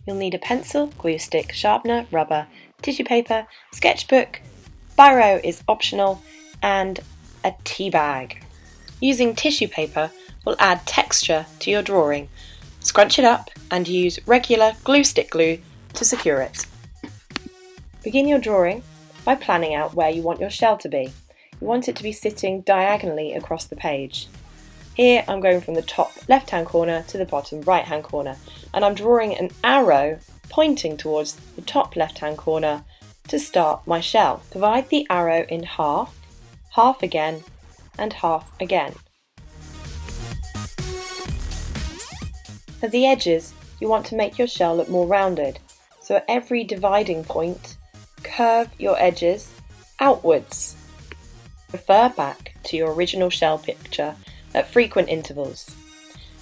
You'll need a pencil, glue stick, sharpener, rubber, tissue paper, sketchbook, biro is optional, and a tea bag. Using tissue paper will add texture to your drawing. Scrunch it up and use regular glue stick glue to secure it. Begin your drawing by planning out where you want your shell to be. You want it to be sitting diagonally across the page. Here I'm going from the top left hand corner to the bottom right hand corner, and I'm drawing an arrow pointing towards the top left hand corner to start my shell. Divide the arrow in half, half again, and half again. At the edges, you want to make your shell look more rounded, so at every dividing point, curve your edges outwards. Refer back to your original shell picture at frequent intervals.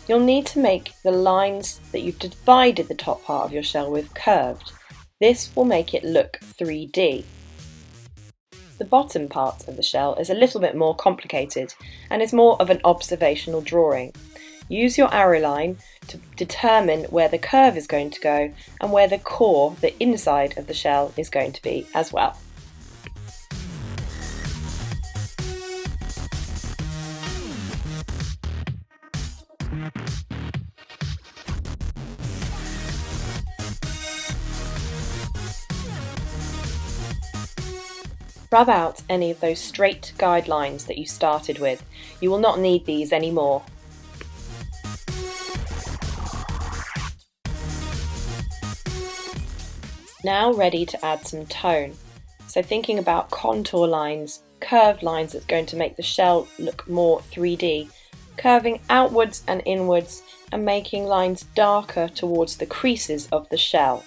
You'll need to make the lines that you've divided the top part of your shell with curved. This will make it look 3D. The bottom part of the shell is a little bit more complicated and is more of an observational drawing. Use your arrow line to determine where the curve is going to go and where the core, the inside of the shell, is going to be as well. Rub out any of those straight guidelines that you started with. You will not need these anymore. Now ready to add some tone. So thinking about contour lines, curved lines that's going to make the shell look more 3D, curving outwards and inwards and making lines darker towards the creases of the shell.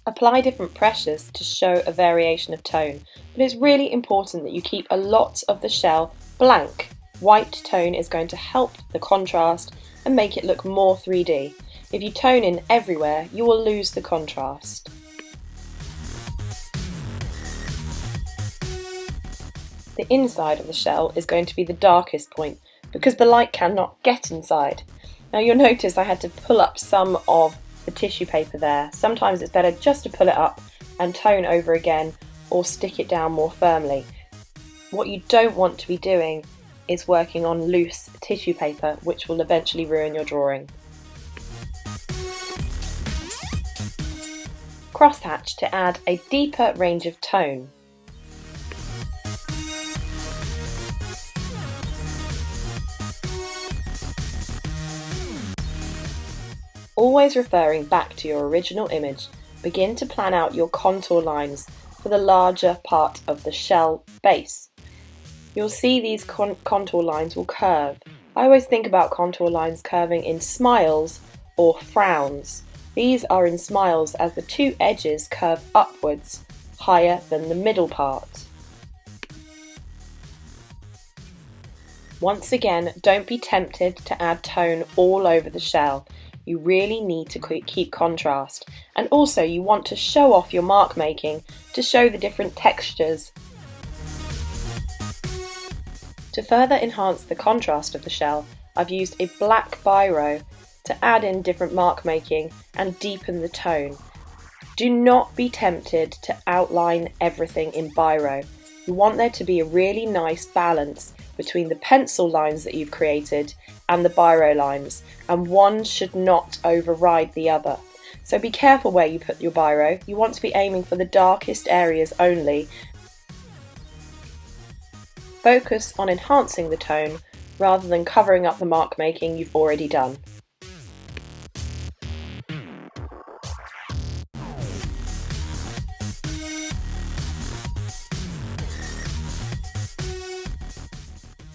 Apply different pressures to show a variation of tone, but it's really important that you keep a lot of the shell blank. White tone is going to help the contrast and make it look more 3D. If you tone in everywhere, you will lose the contrast. The inside of the shell is going to be the darkest point because the light cannot get inside. Now you'll notice I had to pull up some of the tissue paper there. Sometimes it's better just to pull it up and tone over again or stick it down more firmly. What you don't want to be doing is working on loose tissue paper, which will eventually ruin your drawing. Crosshatch to add a deeper range of tone. Always referring back to your original image, begin to plan out your contour lines for the larger part of the shell base. You'll see these contour lines will curve. I always think about contour lines curving in smiles or frowns. These are in smiles as the two edges curve upwards, higher than the middle part. Once again, don't be tempted to add tone all over the shell. You really need to keep contrast, and also you want to show off your mark making to show the different textures. To further enhance the contrast of the shell, I've used a black biro to add in different mark making and deepen the tone. Do not be tempted to outline everything in biro. You want there to be a really nice balance between the pencil lines that you've created and the biro lines, and one should not override the other. So be careful where you put your biro. You want to be aiming for the darkest areas only. Focus on enhancing the tone rather than covering up the mark making you've already done.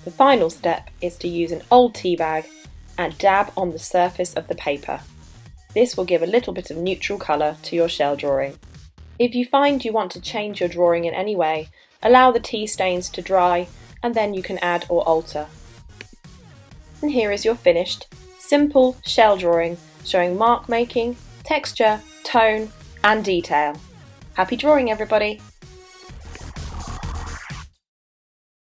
The final step is to use an old tea bag and dab on the surface of the paper. This will give a little bit of neutral colour to your shell drawing. If you find you want to change your drawing in any way, allow the tea stains to dry and then you can add or alter. And here is your finished, simple shell drawing showing mark making, texture, tone and detail. Happy drawing everybody!